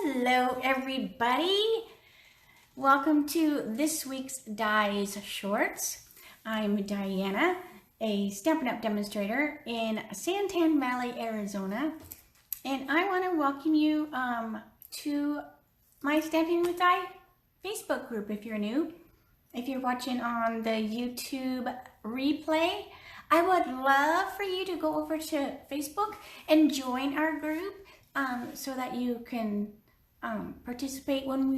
Hello everybody, welcome to this week's Dies Shorts. I'm Diana, a Stampin' Up! Demonstrator in Santan Valley, Arizona, and I want to welcome you to my Stampin' with Di Facebook group if you're new. If you're watching on the YouTube replay, I would love for you to go over to Facebook and join our group so that you can participate when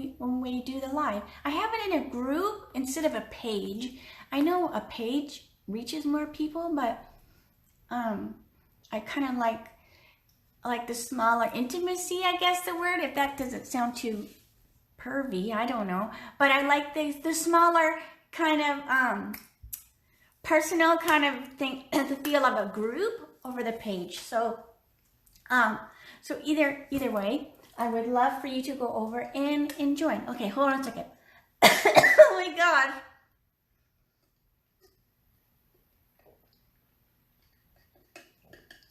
we do the live. I have it in a group instead of a page. I know a page reaches more people, but I kind of like the smaller intimacy, I guess the word, if that doesn't sound too pervy, I don't know. But I like the smaller kind of personal kind of thing, the feel of a group over the page. So so either way, I would love for you to go over and join. Okay, hold on a second. Oh my God.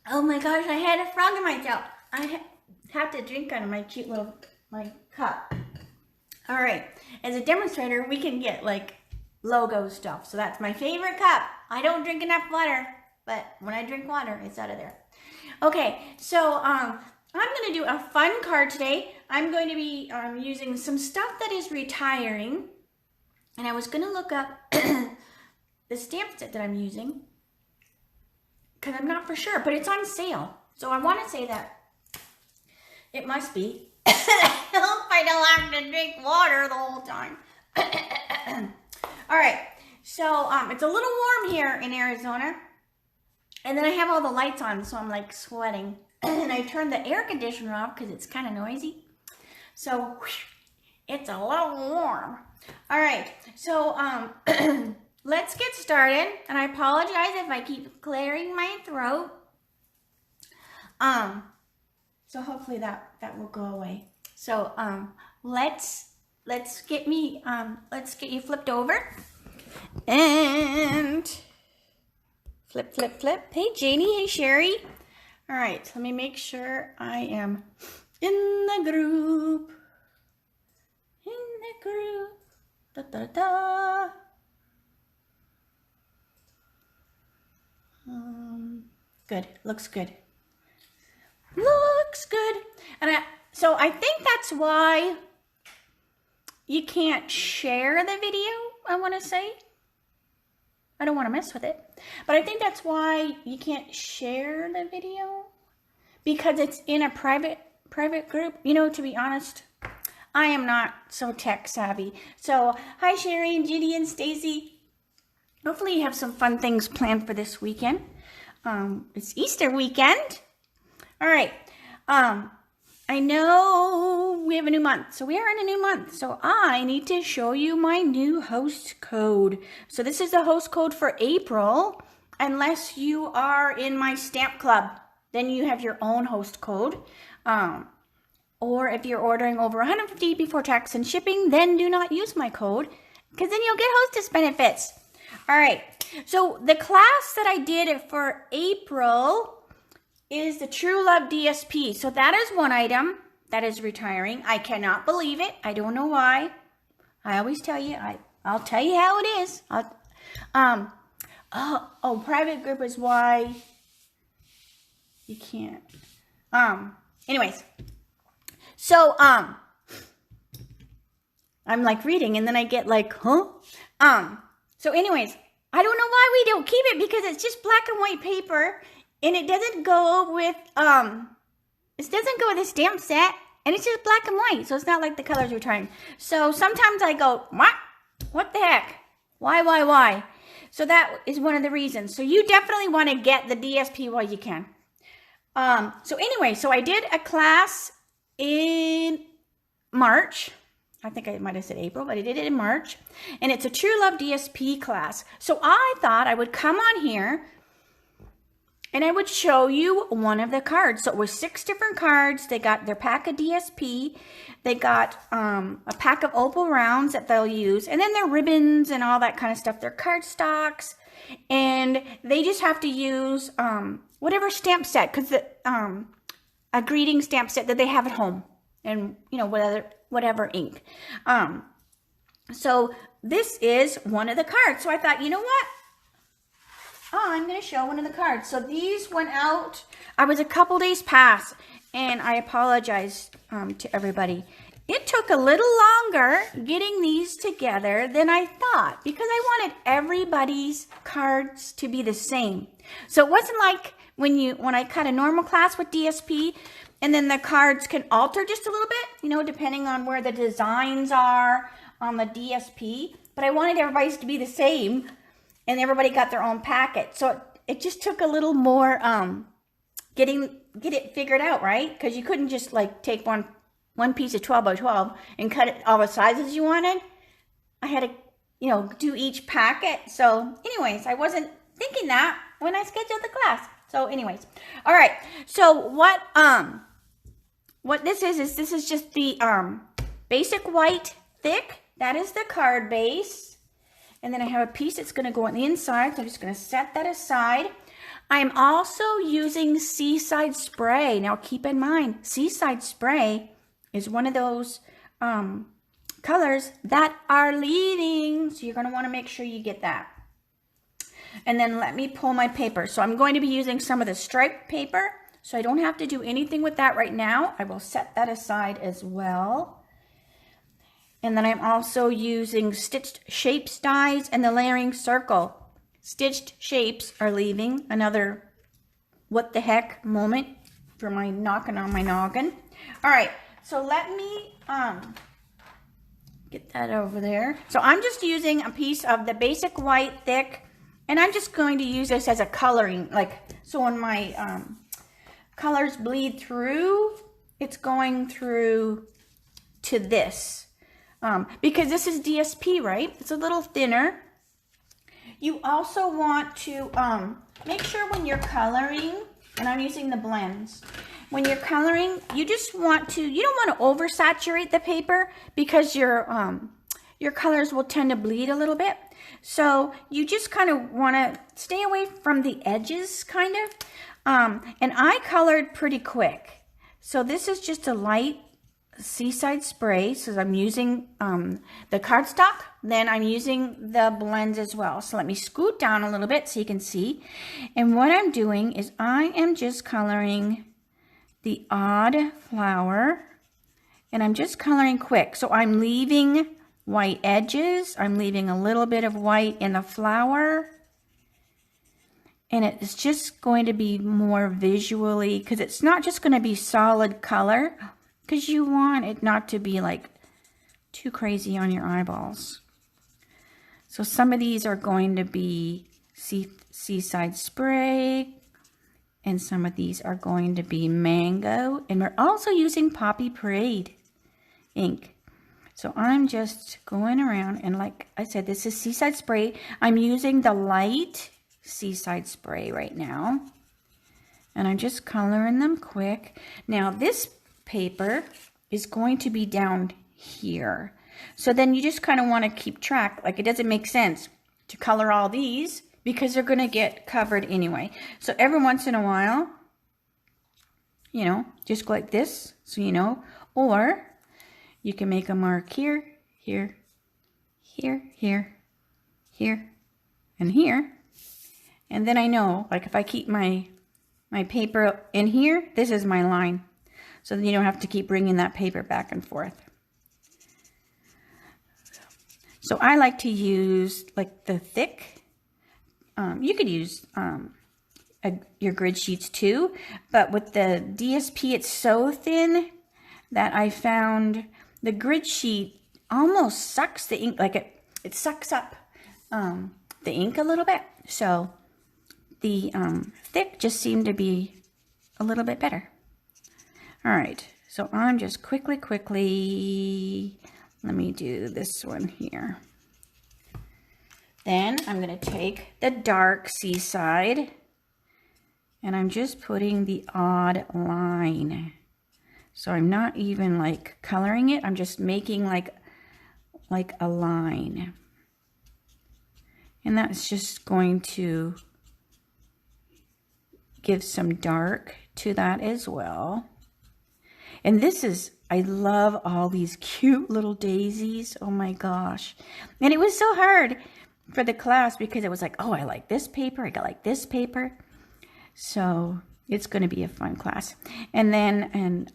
Oh my gosh, I had a frog in my throat. I have to drink out of my cute little, my cup. All right, as a demonstrator, we can get like logo stuff. So that's my favorite cup. I don't drink enough water, but when I drink water, it's out of there. Okay, so I'm going to do a fun card today. I'm going to be using some stuff that is retiring. And I was going to look up the stamp set that I'm using, because I'm not for sure, but it's on sale. So I want to say that it must be. I hope I don't have to drink water the whole time. All right, so it's a little warm here in Arizona. And then I have all the lights on, so I'm like sweating. And I turned the air conditioner off because it's kind of noisy. So it's a little warm. All right, so let's get started. And I apologize if I keep clearing my throat. So hopefully that will go away. So let's get you flipped over and flip. Hey Janie, hey Sherry. All right, let me make sure I am in the group. Da da da. Good. Looks good. Looks good. And so I think that's why you can't share the video, I want to say. I don't want to mess with it. But I think that's why you can't share the video, because it's in a private group. You know, to be honest, I am not so tech savvy. So, hi Sherry and Judy and Stacy. Hopefully you have some fun things planned for this weekend. It's Easter weekend. All right. I know we have a new month, so we are in a new month. So I need to show you my new host code. So this is the host code for April, unless you are in my stamp club, then you have your own host code. Or if you're ordering over $150 before tax and shipping, then do not use my code, because then you'll get hostess benefits. All right, so the class that I did for April is the True Love DSP. So that is one item that is retiring. I cannot believe it. I don't know why. I always tell you, I'll tell you how it is. Private group is why you can't. Anyways. So, I'm like reading and then I get like, huh? So anyways, I don't know why we don't keep it, because it's just black and white paper. And it doesn't go with the stamp set, and it's just black and white, so it's not like the colors are trying. So sometimes I go, what the heck? Why? So that is one of the reasons. So you definitely want to get the DSP while you can. So anyway, so I did a class in March. I think I might have said April, but I did it in March. And it's a True Love DSP class. So I thought I would come on here and I would show you one of the cards. So it was 6 different cards. They got their pack of DSP. They got a pack of opal rounds that they'll use. And then their ribbons and all that kind of stuff. Their card stocks. And they just have to use whatever stamp set. Because a greeting stamp set that they have at home. and, you know, whatever ink. So this is one of the cards. So I thought, you know what? Oh, I'm going to show one of the cards. So these went out. I was a couple days past, and I apologize to everybody. It took a little longer getting these together than I thought because I wanted everybody's cards to be the same. So it wasn't like when I cut a normal class with DSP, and then the cards can alter just a little bit, you know, depending on where the designs are on the DSP. But I wanted everybody's to be the same, and everybody got their own packet. So it just took a little more get it figured out, right? Because you couldn't just like take one piece of 12 by 12 and cut it all the sizes you wanted. I had to, you know, do each packet. So anyways, I wasn't thinking that when I scheduled the class. So anyways, all right. So what this is this is just the basic white thick. That is the card base. And then I have a piece that's going to go on the inside. So I'm just going to set that aside. I'm also using Seaside Spray. Now keep in mind, Seaside Spray is one of those colors that are leaving. So you're going to want to make sure you get that. And then let me pull my paper. So I'm going to be using some of the striped paper. So I don't have to do anything with that right now. I will set that aside as well. And then I'm also using Stitched Shapes dies and the Layering Circle. Stitched Shapes are leaving. Another what the heck moment for my knocking on my noggin. All right, so let me get that over there. So I'm just using a piece of the basic white thick, and I'm just going to use this as a coloring, like, so when my colors bleed through, it's going through to this. Because this is DSP, right? It's a little thinner. You also want to make sure when you're coloring, and I'm using the blends, when you're coloring, you just want to, you don't want to oversaturate the paper because your colors will tend to bleed a little bit. So you just kind of want to stay away from the edges, kind of. And I colored pretty quick. So this is just a light Seaside Spray. So I'm using the cardstock. Then I'm using the blends as well. So let me scoot down a little bit so you can see. And what I'm doing is I am just coloring the odd flower. And I'm just coloring quick. So I'm leaving white edges. I'm leaving a little bit of white in the flower. And it's just going to be more visually, because it's not just going to be solid color, because you want it not to be like too crazy on your eyeballs. So some of these are going to be Seaside Spray, and some of these are going to be Mango, and we're also using Poppy Parade ink. So I'm just going around, and like I said, this is Seaside Spray. I'm using the light Seaside Spray right now, and I'm just coloring them quick. Now this paper is going to be down here, so then you just kind of want to keep track. Like, it doesn't make sense to color all these because they're going to get covered anyway. So every once in a while, you know, just go like this, so you know. Or you can make a mark here, here, here, here, here, and here. And then I know, like, if I keep my paper in here, this is my line. So then you don't have to keep bringing that paper back and forth. So I like to use, like, the thick. You could use your grid sheets too. But with the DSP, it's so thin that I found the grid sheet almost sucks the ink. Like, it sucks up the ink a little bit. So the thick just seemed to be a little bit better. All right, so I'm just quickly, let me do this one here. Then I'm gonna take the dark Seaside, and I'm just putting the odd line. So I'm not even like coloring it, I'm just making like a line. And that's just going to give some dark to that as well. And this is, I love all these cute little daisies. Oh my gosh. And it was so hard for the class because it was like, oh, I like this paper. I got like this paper. So it's going to be a fun class. And then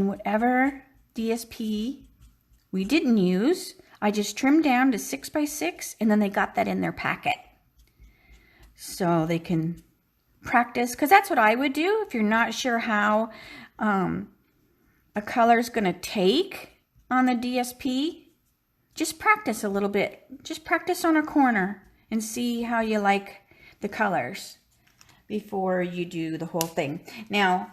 whatever DSP we didn't use, I just trimmed down to 6 by 6, and then they got that in their packet. So they can practice, because that's what I would do if you're not sure how a color is going to take on the DSP. Just practice a little bit. Just practice on a corner and see how you like the colors before you do the whole thing. Now,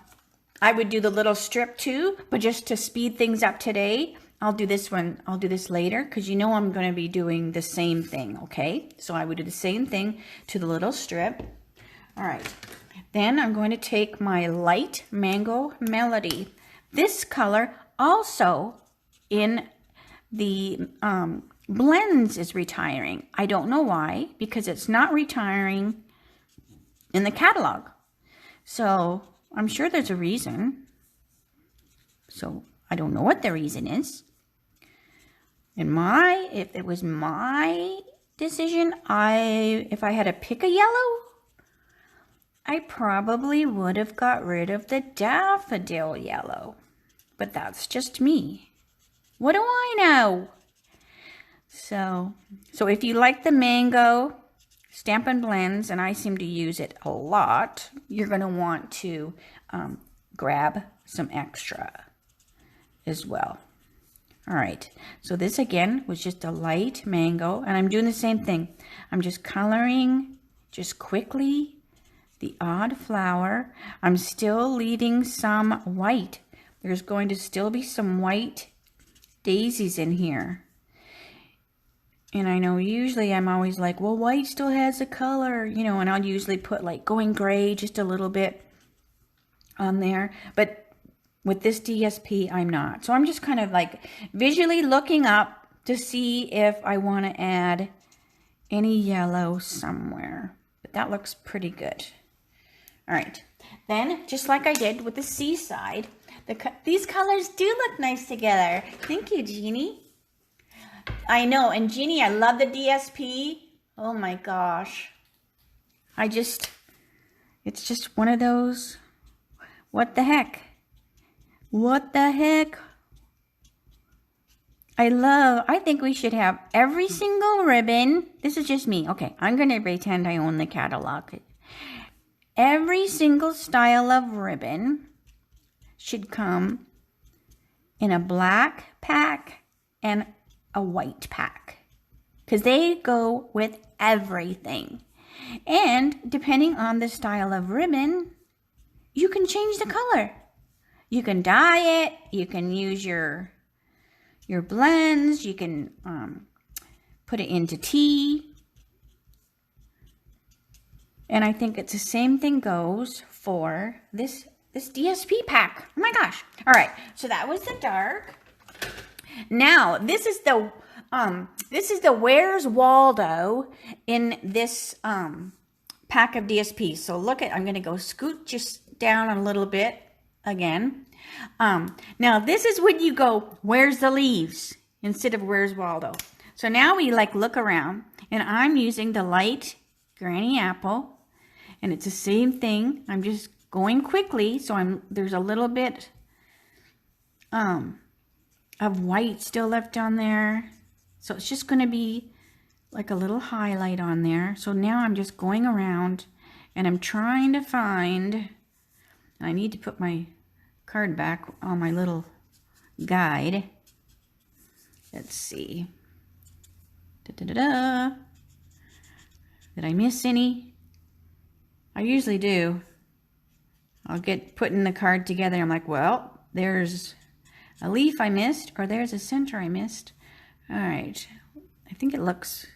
I would do the little strip too, but just to speed things up today, I'll do this one. I'll do this later because you know I'm going to be doing the same thing, okay? So I would do the same thing to the little strip. All right. Then I'm going to take my light Mango Melody. This color also in the blends is retiring. I don't know why, because it's not retiring in the catalog. So I'm sure there's a reason. So I don't know what the reason is. If it was my decision, if I had to pick a yellow, I probably would have got rid of the daffodil yellow. But that's just me. What do I know? So if you like the mango Stampin' blends, and I seem to use it a lot, you're going to want to grab some extra as well. All right, so this again was just a light mango, and I'm doing the same thing. I'm just coloring just quickly the odd flower. I'm still leaving some white. There's going to still be some white daisies in here. And I know usually I'm always like, well, white still has a color, you know, and I'll usually put like going gray just a little bit on there. But with this DSP, I'm not. So I'm just kind of like visually looking up to see if I want to add any yellow somewhere. But that looks pretty good. All right. Then, just like I did with the seaside, these colors do look nice together. Thank you, Jeannie. I know, and Jeannie, I love the DSP. Oh my gosh. It's just one of those, what the heck? What the heck? I think we should have every single ribbon. This is just me. Okay, I'm going to pretend I own the catalog. Every single style of ribbon should come in a black pack and a white pack, because they go with everything. And depending on the style of ribbon, you can change the color. You can dye it. You can use your blends. You can put it into tea. And I think it's the same thing goes for this DSP pack. Oh my gosh. All right. So that was the dark. Now, this is the Where's Waldo in this pack of DSP. So look at, I'm going to go scoot just down a little bit again. Now this is when you go, where's the leaves instead of where's Waldo. So now we like look around, and I'm using the light Granny Apple, and it's the same thing. I'm just going quickly, so there's a little bit of white still left on there. So it's just going to be like a little highlight on there. So now I'm just going around and I'm trying to find, and I need to put my card back on my little guide. Let's see. Da-da-da-da. Did I miss any? I usually do. I'll get putting the card together. I'm like, well, there's a leaf I missed, or there's a center I missed. All right. I think it looks...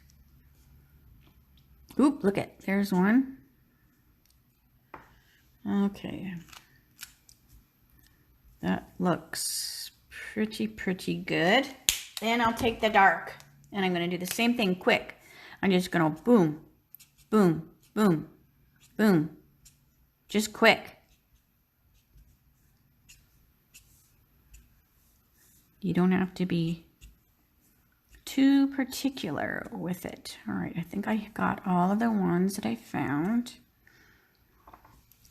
Oop, look at, there's one. Okay. That looks pretty good. Then I'll take the dark, and I'm going to do the same thing quick. I'm just going to boom, boom, boom, boom. Just quick. You don't have to be too particular with it. All right, I think I got all of the ones that I found.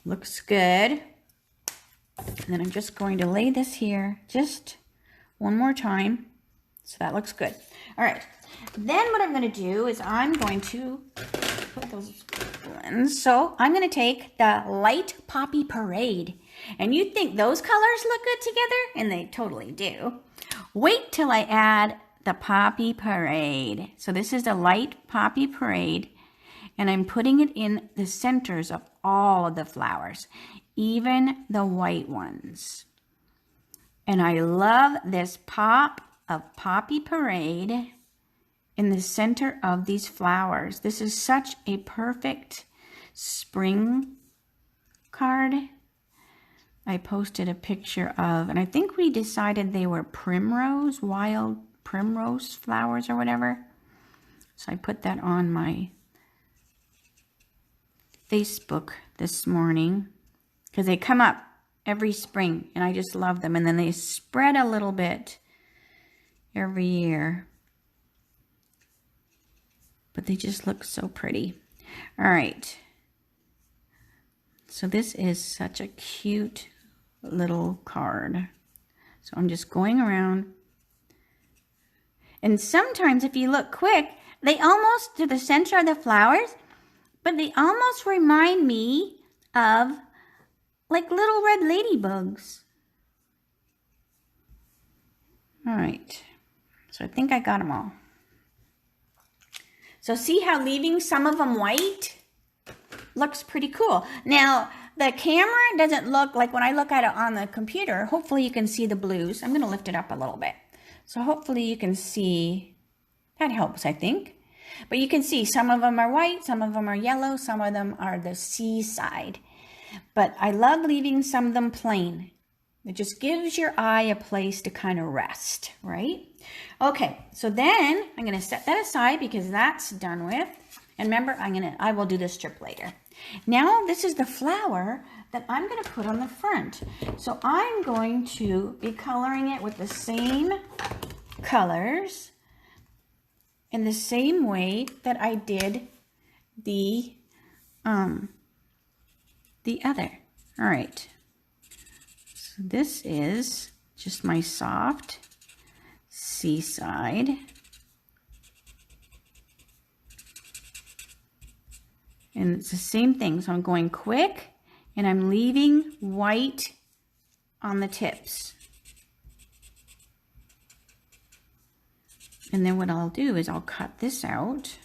Looks good. And then I'm just going to lay this here just one more time. So that looks good. All right. Then what I'm going to do is I'm going to put those blends. So I'm going to take the Light Poppy Parade. And you'd think those colors look good together, and they totally do. Wait till I add the Poppy Parade. So this is the Light Poppy Parade. And I'm putting it in the centers of all of the flowers, even the white ones. And I love this pop of Poppy Parade in the center of these flowers. This is such a perfect spring card. I posted a picture of, and I think we decided they were primrose, wild primrose flowers or whatever. So I put that on my Facebook this morning because they come up every spring and I just love them. And then they spread a little bit every year. But they just look so pretty. All right. So this is such a cute little card. So I'm just going around. And sometimes if you look quick, they almost to the center of the flowers, but they almost remind me of like little red ladybugs. All right. So I think I got them all. So see how leaving some of them white looks pretty cool. Now, the camera doesn't look like when I look at it on the computer, hopefully you can see the blues. I'm going to lift it up a little bit. So hopefully you can see, that helps, I think. But you can see some of them are white, some of them are yellow, some of them are the seaside. But I love leaving some of them plain. It just gives your eye a place to kind of rest, right? Okay, so then I'm going to set that aside because that's done with. And remember, I will do the strip later. Now this is the flower that I'm going to put on the front. So I'm going to be coloring it with the same colors in the same way that I did the other. All right. So this is just my soft seaside. And it's the same thing. So I'm going quick and I'm leaving white on the tips. And then what I'll do is I'll cut this out.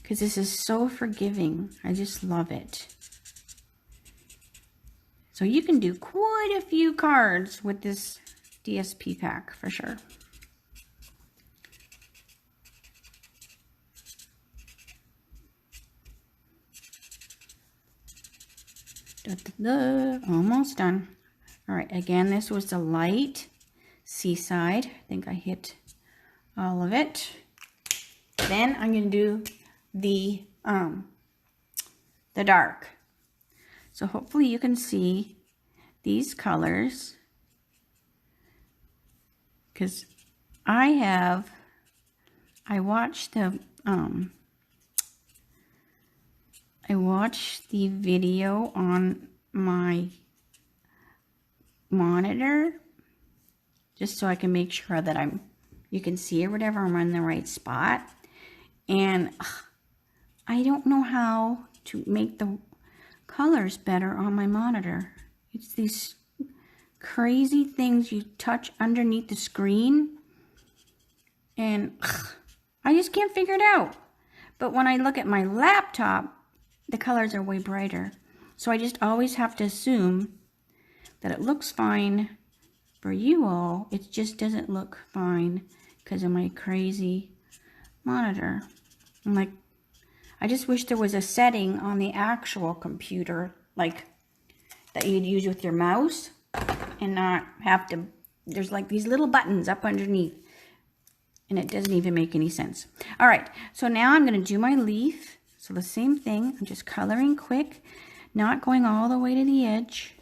Because this is so forgiving. I just love it. So you can do quite a few cards with this DSP pack for sure. Almost done. All right, again, this was the light seaside. I think I hit all of it. Then I'm going to do the dark. So hopefully you can see these colors, because I watched the video on my monitor just so I can make sure that you can see or whatever, I'm in the right spot. And I don't know how to make the colors better on my monitor. It's these crazy things you touch underneath the screen, and I just can't figure it out. But when I look at my laptop, the colors are way brighter. So I just always have to assume that it looks fine for you all. It just doesn't look fine because of my crazy monitor. I'm like, I just wish there was a setting on the actual computer, like that you'd use with your mouse and not have to, there's like these little buttons up underneath and it doesn't even make any sense. All right, so now I'm going to do my leaf. So the same thing, I'm just coloring quick, not going all the way to the edge.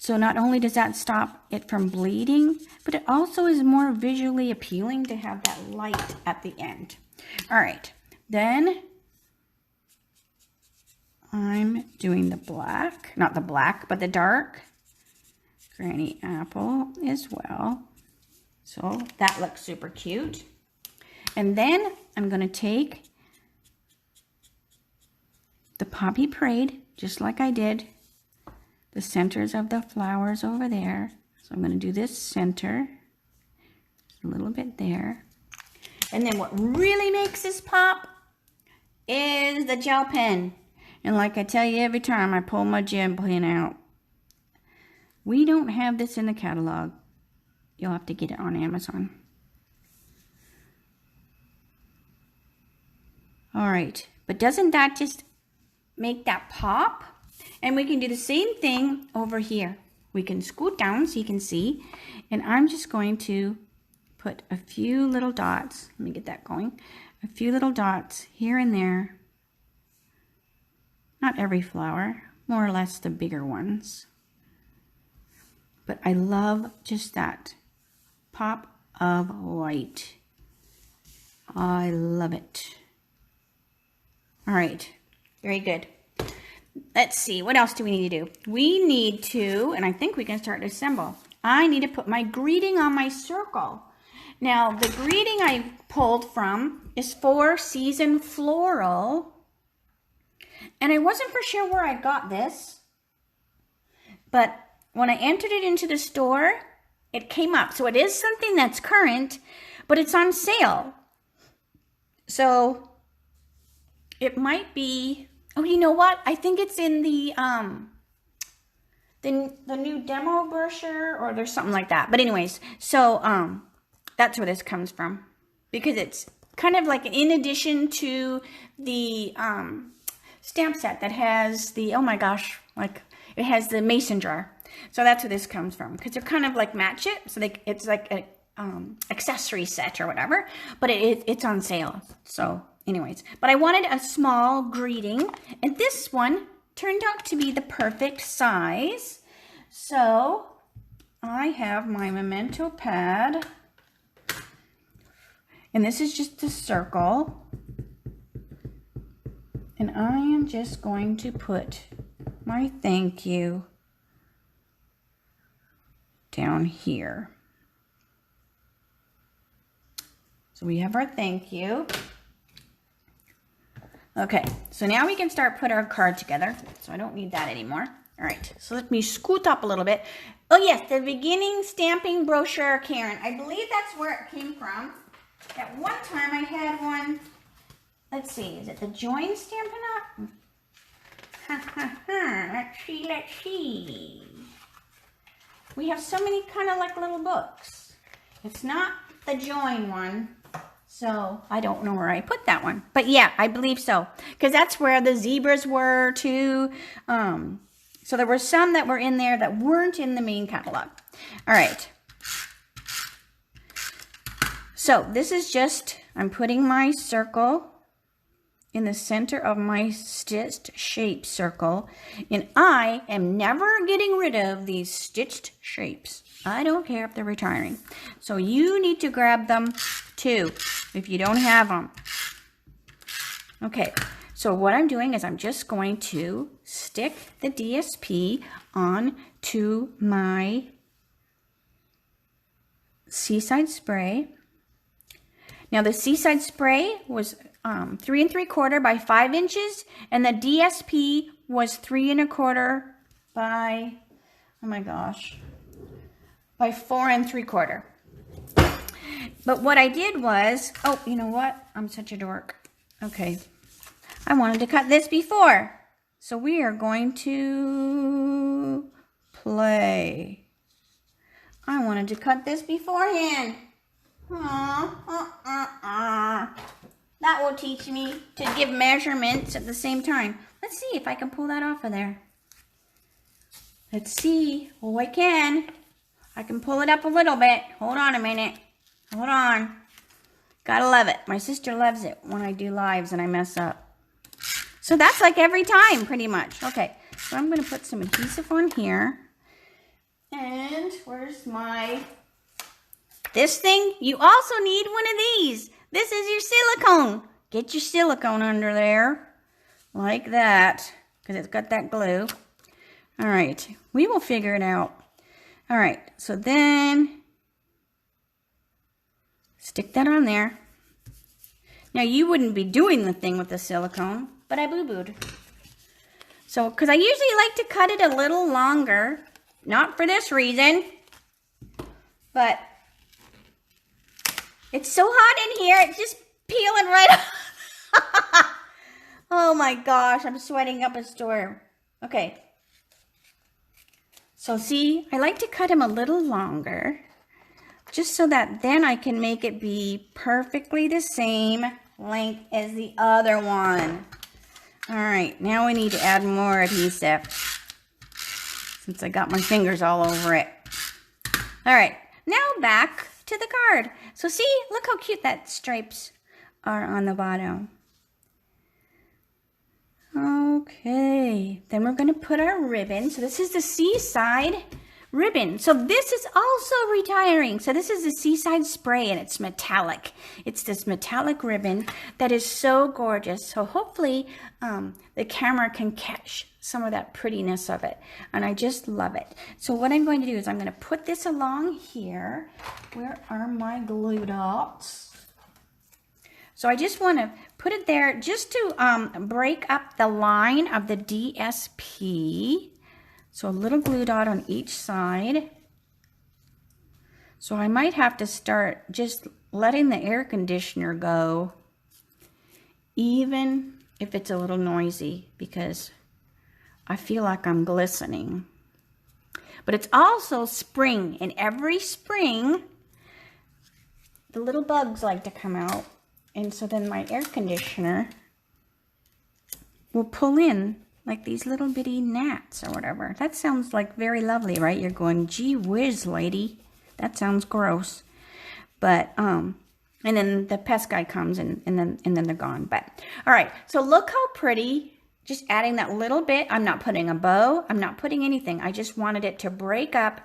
So not only does that stop it from bleeding, but it also is more visually appealing to have that light at the end. All right, then I'm doing the black, not the black, but the dark granny apple as well. So that looks super cute. And then I'm going to take the Poppy Parade, just like I did the centers of the flowers over there. So I'm going to do this center, a little bit there. And then what really makes this pop is the gel pen. And like I tell you every time I pull my gel pen out, we don't have this in the catalog. You'll have to get it on Amazon. All right, but doesn't that just make that pop? And we can do the same thing over here. We can scoot down so you can see. And I'm just going to put a few little dots. Let me get that going. A few little dots here and there. Not every flower, more or less the bigger ones. But I love just that pop of white. I love it. All right, very good. Let's see, what else do we need to do? We need to, and I think we can start to assemble. I need to put my greeting on my circle. Now, the greeting I pulled from is 4 Season Floral. And I wasn't for sure where I got this, but when I entered it into the store, it came up. So it is something that's current, but it's on sale. So it might be, oh, you know what? I think it's in the new demo brochure, or there's something like that. But anyways, so that's where this comes from, because it's kind of like in addition to the stamp set that has the, oh my gosh, like it has the mason jar. So that's where this comes from, because they're kind of like match it. So it's like a accessory set or whatever, but it's on sale. So anyways, but I wanted a small greeting, and this one turned out to be the perfect size. So I have my memento pad, and this is just a circle. And I am just going to put my thank you down here. So we have our thank you. Okay, so now we can start putting our card together. So I don't need that anymore. All right, so let me scoot up a little bit. Oh yes, the beginning stamping brochure, Karen. I believe that's where it came from. At one time I had one. Let's see, is it the Join Stampin' Up? Let's see. We have so many kind of like little books. It's not the Join one, so I don't know where I put that one. But yeah, I believe so, because that's where the zebras were too. So there were some that were in there that weren't in the main catalog. All right. So this is just, I'm putting my circle in the center of my stitched shape circle, and I am never getting rid of these stitched shapes. I don't care if they're retiring. So you need to grab them too if you don't have them. Okay, so what I'm doing is I'm just going to stick the DSP on to my Seaside Spray. Now the Seaside Spray was 3 3/4 by 5 inches, and the DSP was 3 1/4 by, oh my gosh, by 4 3/4. But what I did was, oh, you know what? I'm such a dork. Okay, I wanted to cut this before, so we are going to play. I wanted to cut this beforehand. That will teach me to give measurements at the same time. Let's see if I can pull that off of there. Let's see. Oh, I can. I can pull it up a little bit. Hold on a minute. Hold on. Gotta love it. My sister loves it when I do lives and I mess up. So that's like every time, pretty much. Okay, so I'm going to put some adhesive on here. And where's my... This thing, you also need one of these. This is your silicone. Get your silicone under there. Like that. Because it's got that glue. All right, we will figure it out. All right, so then stick that on there. Now, you wouldn't be doing the thing with the silicone, but I boo-booed. So, because I usually like to cut it a little longer. Not for this reason, but it's so hot in here, it's just peeling right off. Oh my gosh, I'm sweating up a storm. Okay. So see, I like to cut him a little longer, just so that then I can make it be perfectly the same length as the other one. All right, now we need to add more adhesive, since I got my fingers all over it. All right, now back to the card. So see, look how cute that stripes are on the bottom. Okay, then we're going to put our ribbon. So this is the Seaside ribbon. So this is also retiring. So this is the Seaside spray and it's metallic. It's this metallic ribbon that is so gorgeous. So hopefully the camera can catch some of that prettiness of it. And I just love it. So what I'm going to do is I'm going to put this along here. Where are my glue dots? So I just want to put it there just to break up the line of the DSP. So a little glue dot on each side. So I might have to start just letting the air conditioner go, even if it's a little noisy, because I feel like I'm glistening. But it's also spring, and every spring, the little bugs like to come out. And so then my air conditioner will pull in like these little bitty gnats or whatever. That sounds like very lovely, right? You're going, gee whiz, lady. That sounds gross. But, and then the pest guy comes and then they're gone. But, all right. So look how pretty. Just adding that little bit. I'm not putting a bow. I'm not putting anything. I just wanted it to break up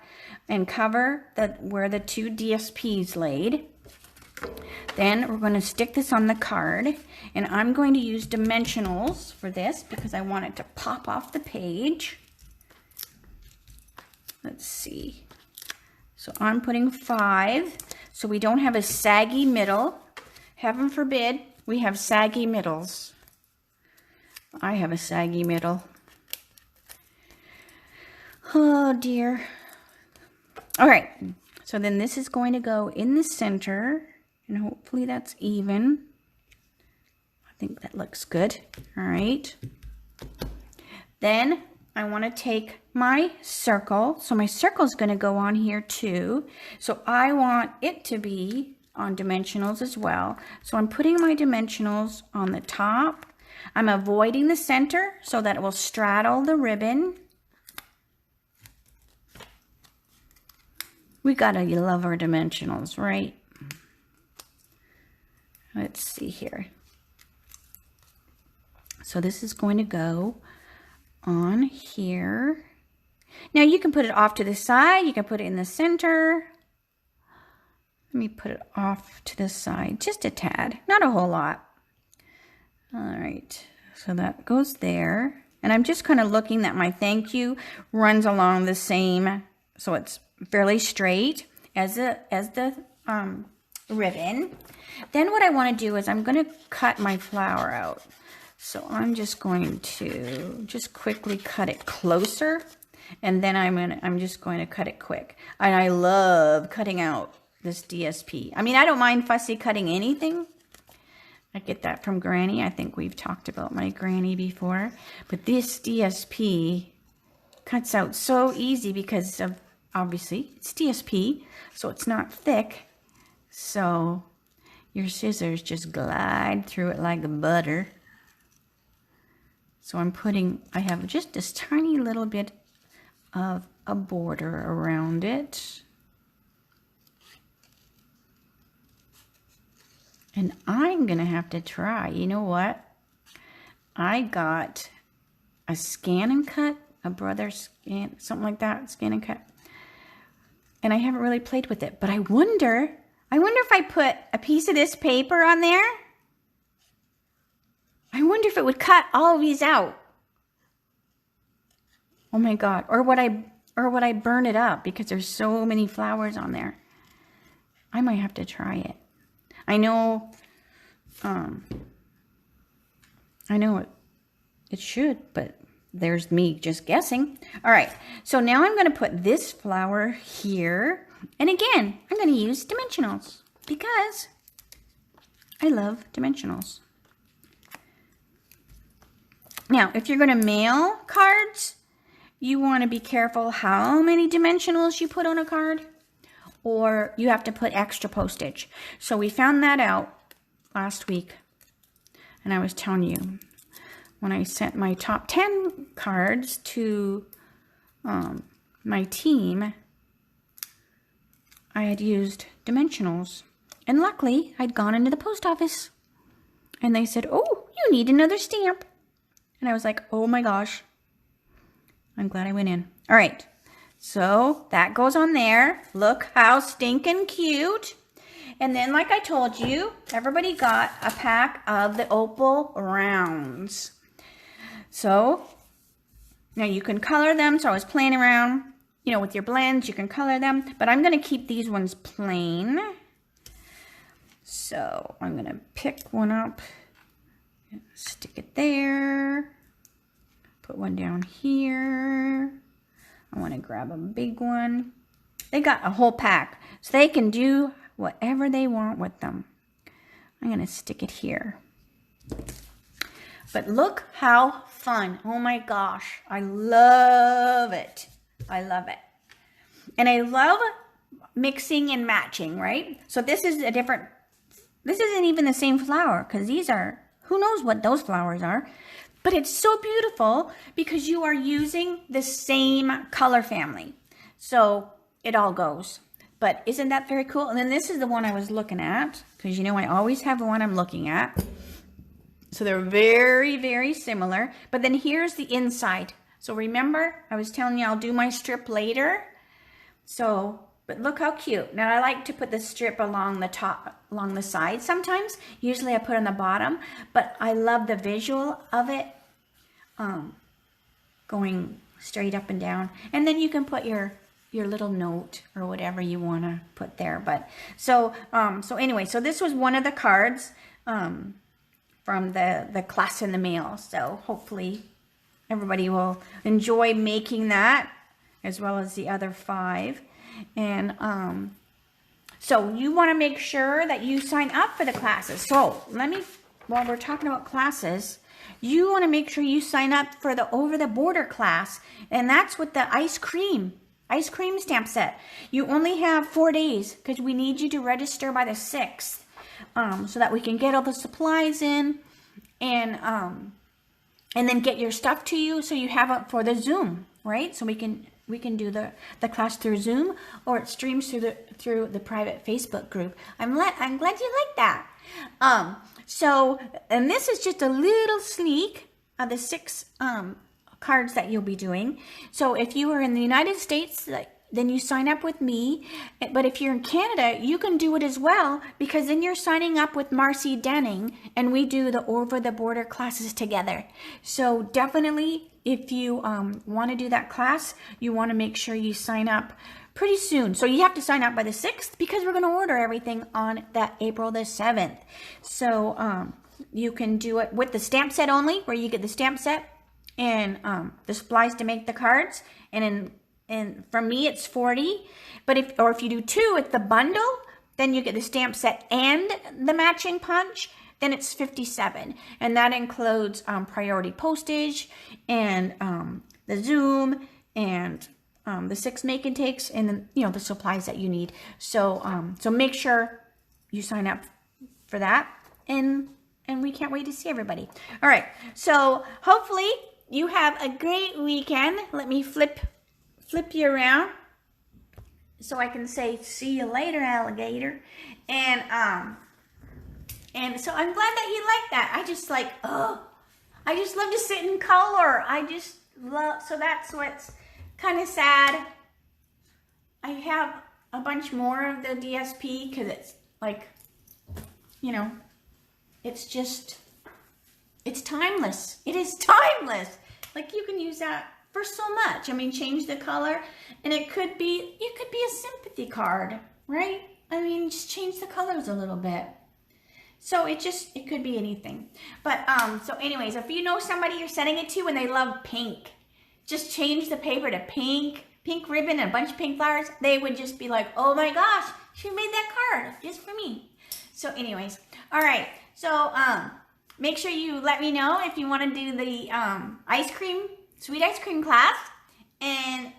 and cover where the two DSPs laid. Then we're going to stick this on the card, and I'm going to use dimensionals for this because I want it to pop off the page. Let's see. So I'm putting 5 so we don't have a saggy middle. Heaven forbid we have saggy middles. I have a saggy middle. Oh dear. All right. So then this is going to go in the center. And hopefully that's even. I think that looks good. All right. Then I want to take my circle. So my circle is going to go on here too. So I want it to be on dimensionals as well. So I'm putting my dimensionals on the top. I'm avoiding the center so that it will straddle the ribbon. We gotta love our dimensionals, right? Let's see here. So this is going to go on here. Now you can put it off to the side. You can put it in the center. Let me put it off to the side, just a tad, not a whole lot. All right, so that goes there. And I'm just kind of looking that my thank you runs along the same, so it's fairly straight as the ribbon. Then what I want to do is I'm going to cut my flower out. So I'm just going to just quickly cut it closer, and then I'm just going to cut it quick. And I love cutting out this DSP. I mean, I don't mind fussy cutting anything. I get that from Granny. I think we've talked about my Granny before. But this DSP cuts out so easy because of, obviously, it's DSP, so it's not thick. So your scissors just glide through it like butter. So I have just this tiny little bit of a border around it. And I'm going to have to try. You know what? I got a scan and cut, a brother scan, something like that, scan and cut. And I haven't really played with it, but I wonder if I put a piece of this paper on there, I wonder if it would cut all of these out. Oh my God. Or would I burn it up because there's so many flowers on there? I might have to try it. I know it should, but there's me just guessing. All right, so now I'm going to put this flower here. And again, I'm going to use dimensionals because I love dimensionals. Now, if you're going to mail cards, you want to be careful how many dimensionals you put on a card, or you have to put extra postage. So we found that out last week, and I was telling you, when I sent my top 10 cards to my team, I had used dimensionals. And luckily, I'd gone into the post office. And they said, oh, you need another stamp. And I was like, oh my gosh. I'm glad I went in. All right. So that goes on there. Look how stinking cute. And then, like I told you, everybody got a pack of the opal rounds. So now you can color them. So I was playing around, you know, with your blends. You can color them. But I'm going to keep these ones plain. So I'm going to pick one up. Stick it there. Put one down here. I want to grab a big one. They got a whole pack. So they can do whatever they want with them. I'm going to stick it here. But look how fun. Oh my gosh. I love it. I love it. And I love mixing and matching, right? So this is a different, this isn't even the same flower because these are, who knows what those flowers are. But it's so beautiful because you are using the same color family. So it all goes. But isn't that very cool? And then this is the one I was looking at because, you know, I always have the one I'm looking at. So they're very, very similar. But then here's the inside. So remember, I was telling you I'll do my strip later. So, but look how cute. Now I like to put the strip along the top, along the side sometimes. Usually I put on the bottom. But I love the visual of it going straight up and down. And then you can put your little note or whatever you want to put there. But so anyway, so this was one of the cards from the class in the mail. So hopefully everybody will enjoy making that as well as the other 5. And so you want to make sure that you sign up for the classes. So while we're talking about classes, you want to make sure you sign up for the Over the Border class. And that's with the ice cream stamp set. You only have 4 days because we need you to register by the 6th. So that we can get all the supplies in and then get your stuff to you so you have it for the Zoom, right? So we can do the class through Zoom, or it streams through the private Facebook group. I'm glad you like that. So, and this is just a little sneak of the 6 cards that you'll be doing. So if you are in the United States, then you sign up with me. But if you're in Canada, you can do it as well, because then you're signing up with Marcy Denning and we do the Over the Border classes together. So definitely, if you want to do that class, you want to make sure you sign up pretty soon. So you have to sign up by the 6th because we're going to order everything on that April the 7th. So you can do it with the stamp set only, where you get the stamp set and the supplies to make the cards. And from me, it's 40. But if you do 2, it's the bundle. Then you get the stamp set and the matching punch. Then it's 57, and that includes priority postage and the Zoom and the 6 make and takes, and then, you know, the supplies that you need. So so make sure you sign up for that, and we can't wait to see everybody. All right, so hopefully you have a great weekend. Let me flip you around so I can say see you later, alligator. And And so I'm glad that you like that. I just like, oh, I just love to sit in color. I just love, so that's what's kind of sad. I have a bunch more of the DSP because it's like, you know, it's just, it's timeless. It is timeless. Like you can use that for so much. I mean, change the color, and it could be a sympathy card, right? I mean, just change the colors a little bit. So it could be anything. But, so anyways, if you know somebody you're sending it to and they love pink, just change the paper to pink ribbon and a bunch of pink flowers. They would just be like, oh my gosh, she made that card just for me. So anyways, all right. So, make sure you let me know if you want to do the, sweet ice cream class. And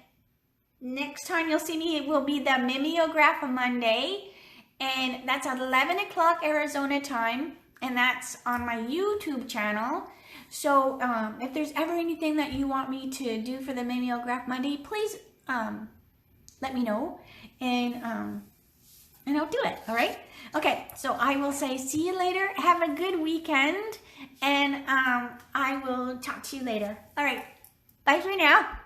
next time you'll see me, it will be the mimeograph Monday. And that's at 11 o'clock Arizona time, and that's on my YouTube channel. So if there's ever anything that you want me to do for the Mimeograph Monday, please let me know, and I'll do it, all right? Okay, so I will say see you later. Have a good weekend, and I will talk to you later. All right, bye for now.